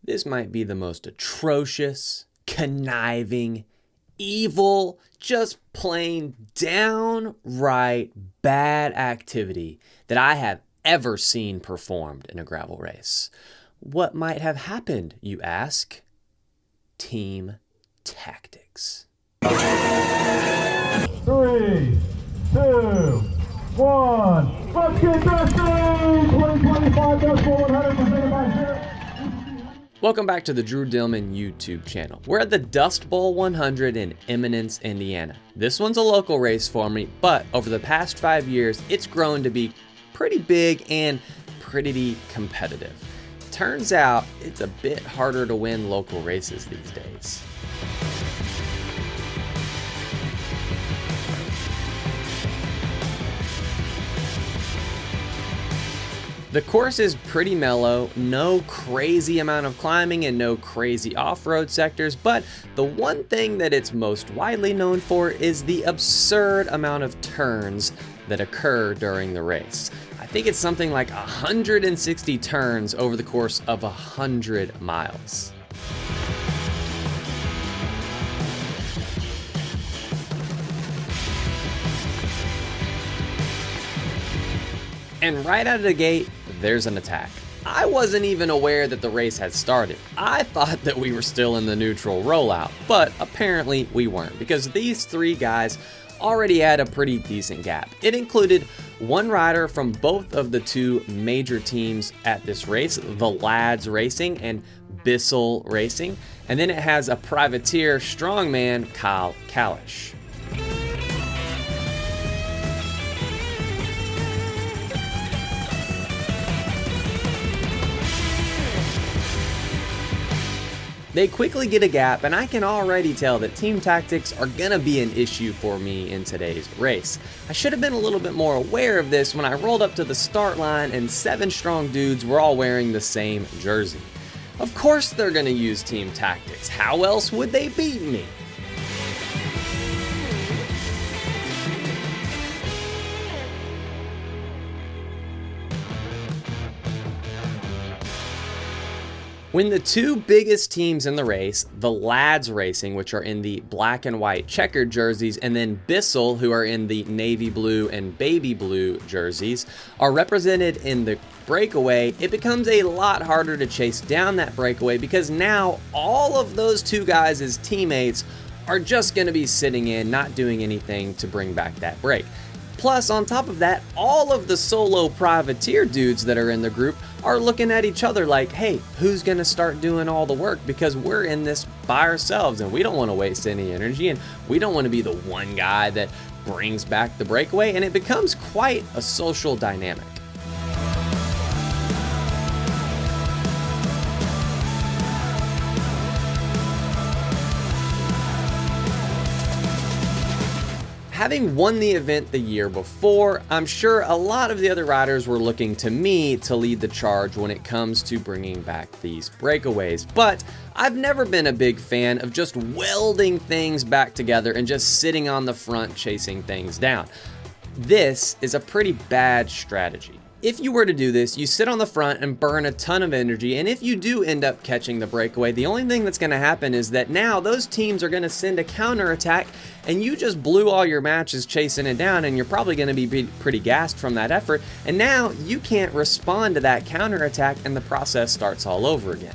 This might be the most atrocious, conniving, evil, just plain downright bad activity that I have ever seen performed in a gravel race. What might have happened, you ask? Team tactics. 3, 2, 1. Let's get dusty! 2025 Dustbowl 100% by share. Welcome back to the Drew Dillman YouTube channel. We're at the Dustbowl 100 in Eminence, Indiana. This one's a local race for me, but over the past 5 years, it's grown to be pretty big and pretty competitive. Turns out it's a bit harder to win local races these days. The course is pretty mellow, no crazy amount of climbing and no crazy off-road sectors, but the one thing that it's most widely known for is the absurd amount of turns that occur during the race. I think it's something like 160 turns over the course of 100 miles. And right out of the gate, there's an attack. I wasn't even aware that the race had started. I thought that we were still in the neutral rollout, but apparently we weren't, because these three guys already had a pretty decent gap. It included one rider from both of the two major teams at this race, the Lads Racing and Bissell Racing, and then it has a privateer strongman, Kyle Kalish. They quickly get a gap, and I can already tell that team tactics are gonna be an issue for me in today's race. I should have been a little bit more aware of this when I rolled up to the start line and 7 strong dudes were all wearing the same jersey. Of course they're gonna use team tactics. How else would they beat me? When the two biggest teams in the race, the Lads Racing, which are in the black and white checkered jerseys, and then Bissell, who are in the navy blue and baby blue jerseys, are represented in the breakaway, it becomes a lot harder to chase down that breakaway because now all of those two guys' teammates are just going to be sitting in, not doing anything to bring back that break. Plus, on top of that, all of the solo privateer dudes that are in the group are looking at each other like, hey, who's gonna start doing all the work? Because we're in this by ourselves and we don't wanna waste any energy and we don't wanna be the one guy that brings back the breakaway, and it becomes quite a social dynamic. Having won the event the year before, I'm sure a lot of the other riders were looking to me to lead the charge when it comes to bringing back these breakaways, but I've never been a big fan of just welding things back together and just sitting on the front chasing things down. This is a pretty bad strategy. If you were to do this, you sit on the front and burn a ton of energy, and if you do end up catching the breakaway, the only thing that's going to happen is that now those teams are going to send a counterattack, and you just blew all your matches chasing it down, and you're probably going to be pretty gassed from that effort, and now you can't respond to that counterattack, and the process starts all over again.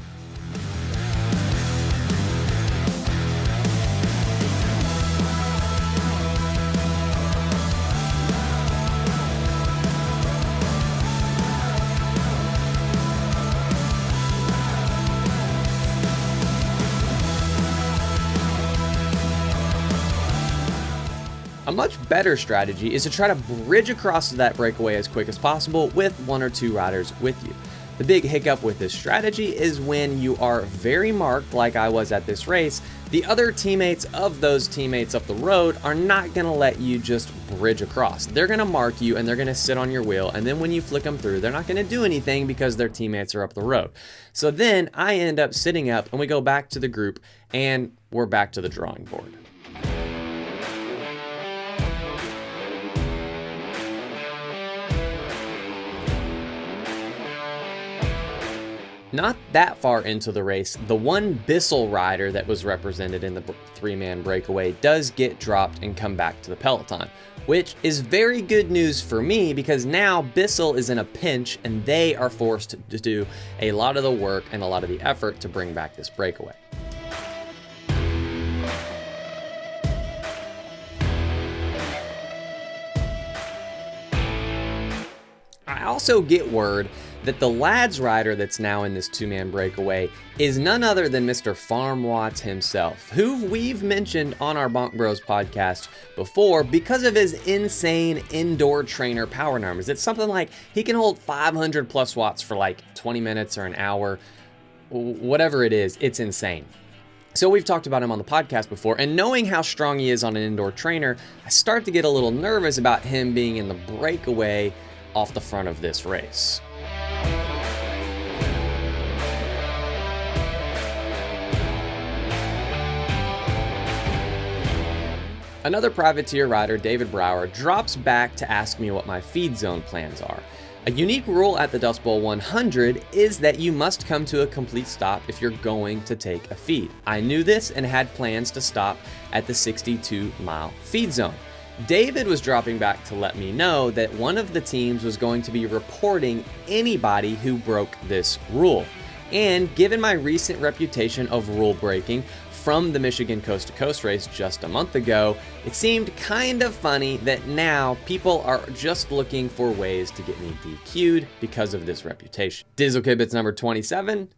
A much better strategy is to try to bridge across to that breakaway as quick as possible with 1 or 2 riders with you. The big hiccup with this strategy is when you are very marked, like I was at this race, the other teammates of those teammates up the road are not going to let you just bridge across. They're going to mark you and they're going to sit on your wheel, and then when you flick them through, they're not going to do anything because their teammates are up the road. So then I end up sitting up and we go back to the group and we're back to the drawing board. Not that far into the race, the one Bissell rider that was represented in the three-man breakaway does get dropped and come back to the peloton, which is very good news for me because now Bissell is in a pinch and they are forced to do a lot of the work and a lot of the effort to bring back this breakaway. I also get word that the lads rider that's now in this two-man breakaway is none other than Mr. Farm Watts himself, who we've mentioned on our Bonk Bros podcast before because of his insane indoor trainer power numbers. It's something like he can hold 500 plus watts for like 20 minutes or an hour, whatever it is, it's insane. So we've talked about him on the podcast before, and knowing how strong he is on an indoor trainer, I start to get a little nervous about him being in the breakaway off the front of this race. Another privateer rider, David Brower, drops back to ask me what my feed zone plans are. A unique rule at the Dustbowl 100 is that you must come to a complete stop if you're going to take a feed. I knew this and had plans to stop at the 62-mile feed zone. David was dropping back to let me know that one of the teams was going to be reporting anybody who broke this rule. And given my recent reputation of rule breaking from the Michigan Coast to Coast race just a month ago, it seemed kind of funny that now people are just looking for ways to get me DQ'd because of this reputation. Dizzle Kibitz number 27,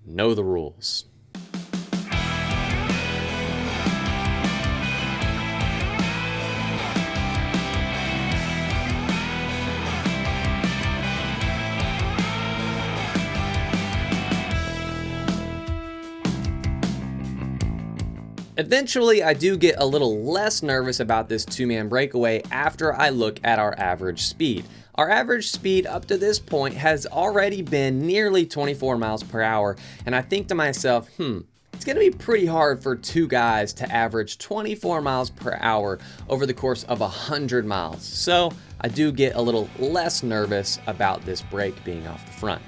know the rules. Eventually, I do get a little less nervous about this two-man breakaway after I look at our average speed. Our average speed up to this point has already been nearly 24 miles per hour, and I think to myself, it's gonna be pretty hard for two guys to average 24 miles per hour over the course of 100 miles. So I do get a little less nervous about this break being off the front.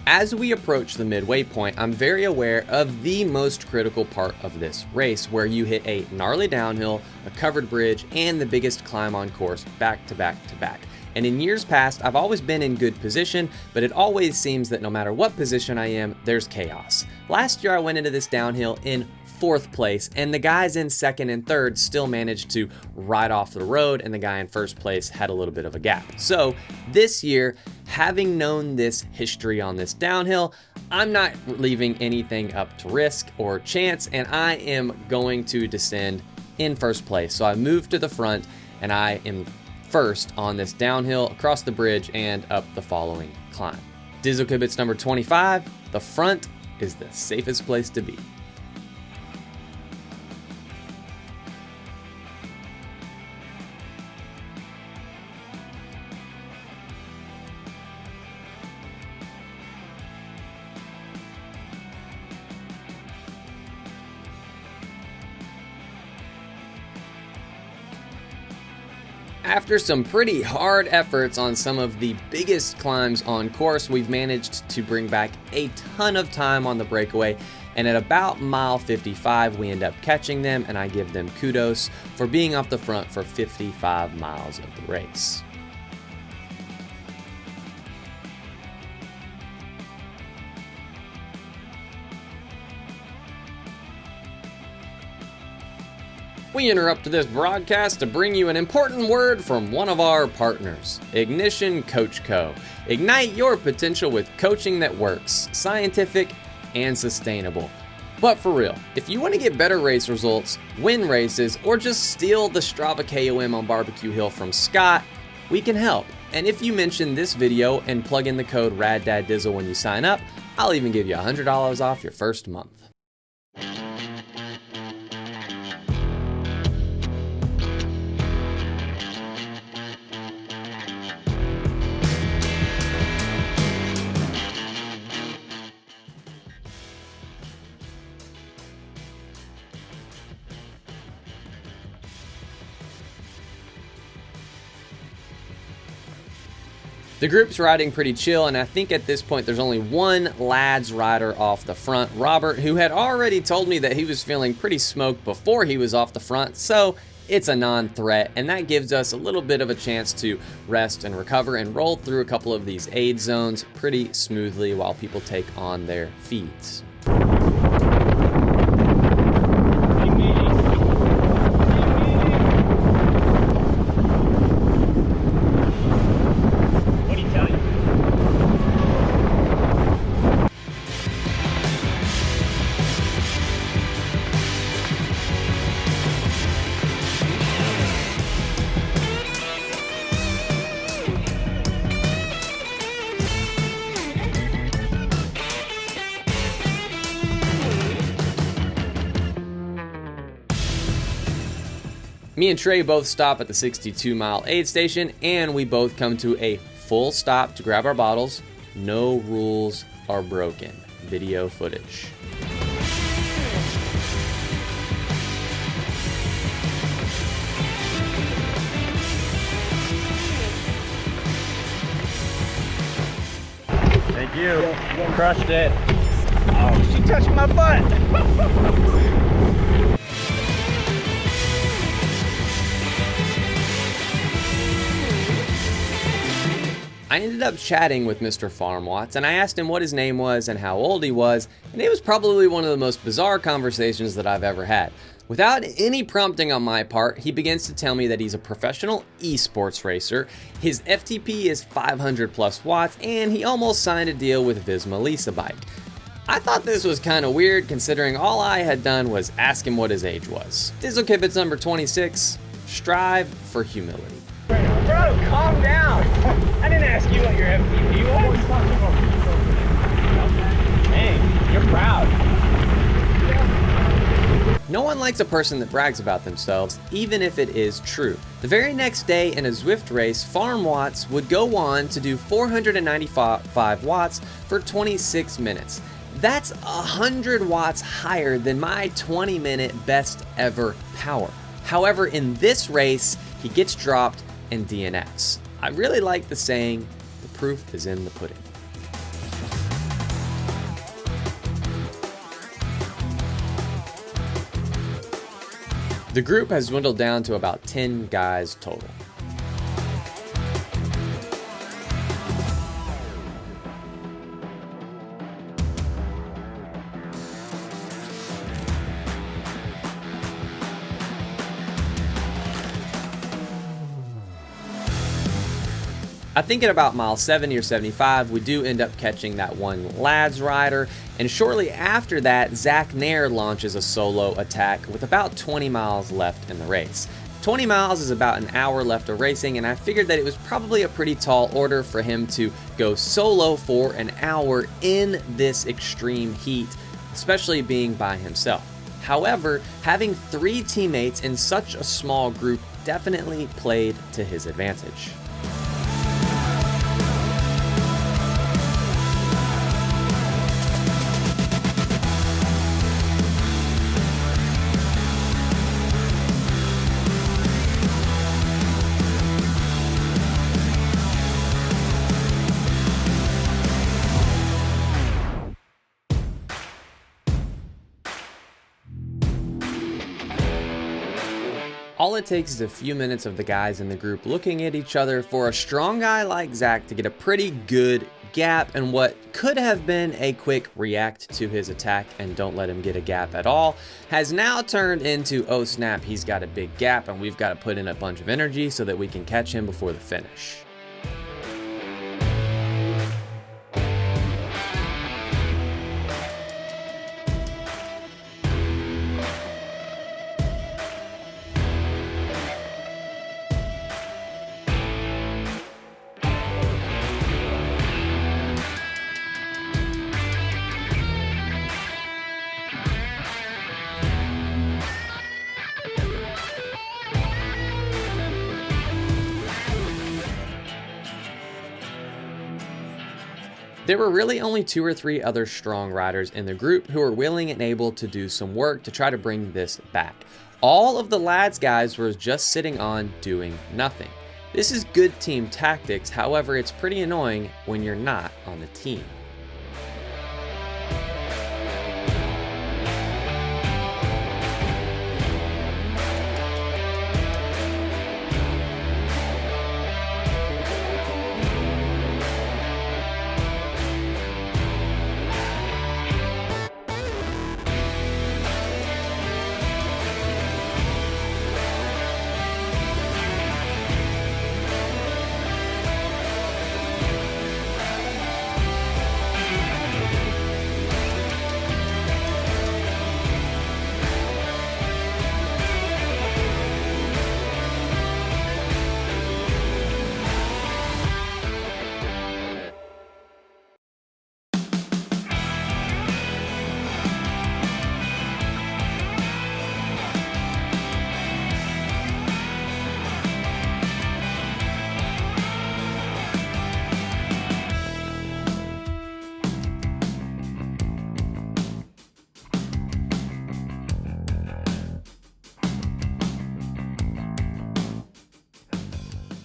As we approach the midway point, I'm very aware of the most critical part of this race, where you hit a gnarly downhill, a covered bridge, and the biggest climb on course back to back to back. And in years past, I've always been in good position, but it always seems that no matter what position I am, there's chaos. Last year I went into this downhill in 4th place, and the guys in 2nd and 3rd still managed to ride off the road, and the guy in 1st place had a little bit of a gap. So this year, having known this history on this downhill, I'm not leaving anything up to risk or chance, and I am going to descend in 1st place. So I moved to the front, and I am 1st on this downhill, across the bridge, and up the following climb. Dizzle Kibitz number 25, the front is the safest place to be. After some pretty hard efforts on some of the biggest climbs on course, we've managed to bring back a ton of time on the breakaway, and at about mile 55 we end up catching them, and I give them kudos for being off the front for 55 miles of the race. We interrupt this broadcast to bring you an important word from one of our partners, Ignition Coach Co. Ignite your potential with coaching that works, scientific and sustainable. But for real, if you want to get better race results, win races, or just steal the Strava KOM on Barbecue Hill from Scott, we can help. And if you mention this video and plug in the code RADDADDIZZLE when you sign up, I'll even give you $100 off your first month. The group's riding pretty chill, and I think at this point there's only one lads rider off the front, Robert, who had already told me that he was feeling pretty smoked before he was off the front, so it's a non-threat, and that gives us a little bit of a chance to rest and recover and roll through a couple of these aid zones pretty smoothly while people take on their feeds. Me and Trey both stop at the 62-mile aid station, and we both come to a full stop to grab our bottles. No rules are broken. Video footage. Thank you. Crushed it. Oh, she touched my butt. I ended up chatting with Mr. Farm Watts, and I asked him what his name was and how old he was, and it was probably one of the most bizarre conversations that I've ever had. Without any prompting on my part, he begins to tell me that he's a professional esports racer, his FTP is 500 plus watts, and he almost signed a deal with Visma Lisa Bike. I thought this was kind of weird considering all I had done was ask him what his age was. Dizzle Kibitz number 26, strive for humility. Bro, calm down. I didn't ask you what your FTP was. Dang, you're proud. No one likes a person that brags about themselves, even if it is true. The very next day in a Zwift race, Farm Watts would go on to do 495 watts for 26 minutes. That's 100 watts higher than my 20-minute best ever power. However, in this race, he gets dropped and DNFs. I really like the saying, the proof is in the pudding. The group has dwindled down to about 10 guys total. I think at about mile 70 or 75, we do end up catching that one lads rider, and shortly after that, Zach Nair launches a solo attack with about 20 miles left in the race. 20 miles is about an hour left of racing, and I figured that it was probably a pretty tall order for him to go solo for an hour in this extreme heat, especially being by himself. However, having 3 teammates in such a small group definitely played to his advantage. All it takes is a few minutes of the guys in the group looking at each other for a strong guy like Zach to get a pretty good gap, and what could have been a quick react to his attack and don't let him get a gap at all has now turned into, oh snap, he's got a big gap and we've got to put in a bunch of energy so that we can catch him before the finish. There were really only 2 or 3 other strong riders in the group who were willing and able to do some work to try to bring this back. All of the lads guys were just sitting on doing nothing. This is good team tactics, however, it's pretty annoying when you're not on the team.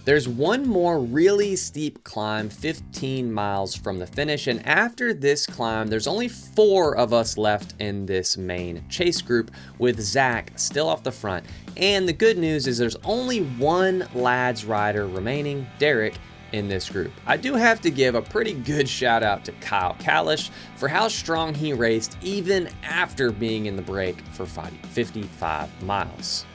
There's one more really steep climb 15 miles from the finish, and after this climb, there's only 4 of us left in this main chase group, with Zach still off the front. And the good news is there's only one lads rider remaining, Derek, in this group. I do have to give a pretty good shout out to Kyle Kalish for how strong he raced even after being in the break for 55 miles.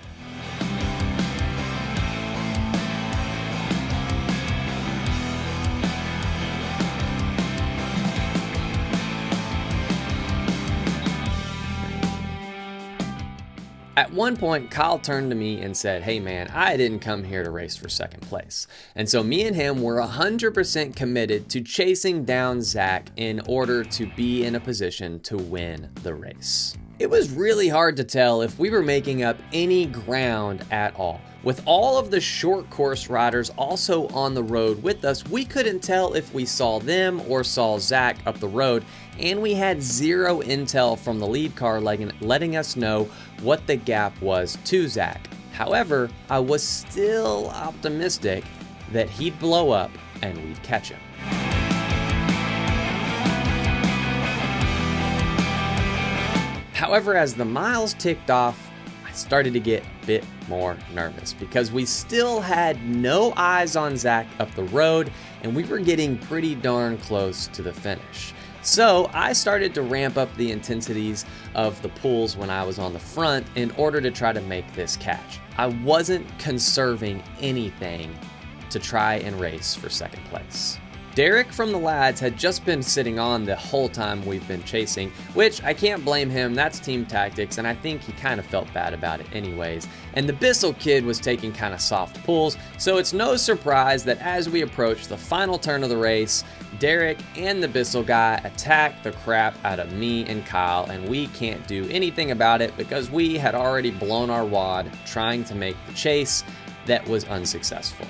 At one point, Kyle turned to me and said, "Hey man, I didn't come here to race for second place." And so me and him were 100% committed to chasing down Zach in order to be in a position to win the race. It was really hard to tell if we were making up any ground at all. With all of the short course riders also on the road with us, we couldn't tell if we saw them or saw Zach up the road, and we had zero intel from the lead car letting us know what the gap was to Zach. However, I was still optimistic that he'd blow up and we'd catch him. However, as the miles ticked off, I started to get a bit more nervous because we still had no eyes on Zach up the road and we were getting pretty darn close to the finish. So I started to ramp up the intensities of the pulls when I was on the front in order to try to make this catch. I wasn't conserving anything to try and race for second place. Derek from the lads had just been sitting on the whole time we've been chasing, which I can't blame him, that's team tactics, and I think he kind of felt bad about it anyways. And the Bissell kid was taking kind of soft pulls, so it's no surprise that as we approach the final turn of the race, Derek and the Bissell guy attack the crap out of me and Kyle, and we can't do anything about it because we had already blown our wad trying to make the chase that was unsuccessful.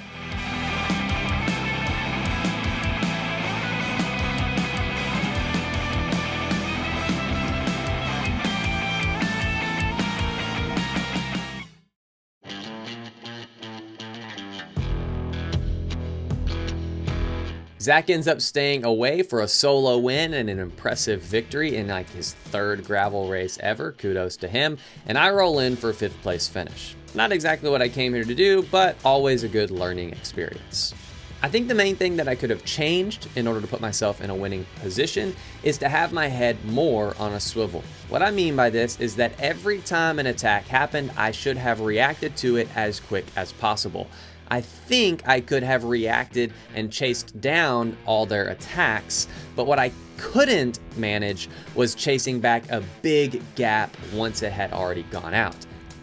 Zach ends up staying away for a solo win and an impressive victory in like his 3rd gravel race ever. Kudos to him. And I roll in for a 5th place finish. Not exactly what I came here to do, but always a good learning experience. I think the main thing that I could have changed in order to put myself in a winning position is to have my head more on a swivel. What I mean by this is that every time an attack happened, I should have reacted to it as quick as possible. I think I could have reacted and chased down all their attacks, but what I couldn't manage was chasing back a big gap once it had already gone out.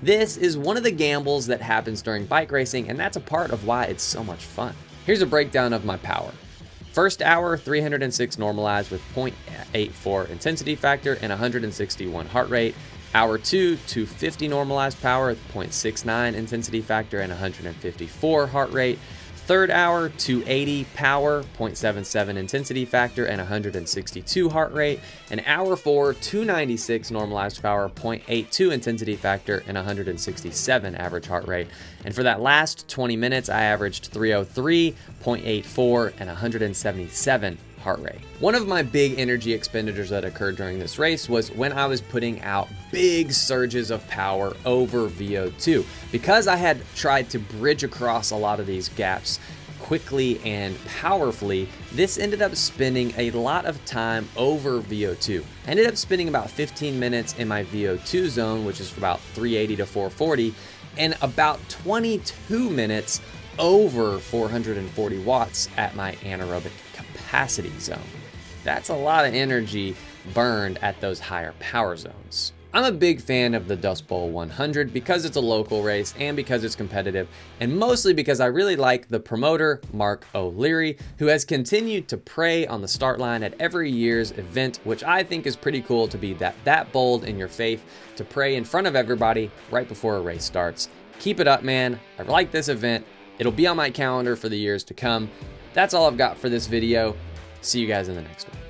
This is one of the gambles that happens during bike racing, and that's a part of why it's so much fun. Here's a breakdown of my power. First hour, 306 normalized with 0.84 intensity factor and 161 heart rate. Hour 2, 250 normalized power with 0.69 intensity factor and 154 heart rate. third hour, 280 power, 0.77 intensity factor, and 162 heart rate. And hour 4, 296 normalized power, 0.82 intensity factor, and 167 average heart rate. And for that last 20 minutes, I averaged 303, 0.84, and 177 heart rate. One of my big energy expenditures that occurred during this race was when I was putting out big surges of power over VO2. Because I had tried to bridge across a lot of these gaps quickly and powerfully, this ended up spending a lot of time over VO2. I ended up spending about 15 minutes in my VO2 zone, which is about 380 to 440, and about 22 minutes over 440 watts at my anaerobic capacity zone. That's a lot of energy burned at those higher power zones. I'm a big fan of the Dustbowl 100 because it's a local race and because it's competitive, and mostly because I really like the promoter, Mark O'Leary, who has continued to prey on the start line at every year's event, which I think is pretty cool to be that bold in your faith, to prey in front of everybody right before a race starts. Keep it up, man. I like this event. It'll be on my calendar for the years to come. That's all I've got for this video. See you guys in the next one.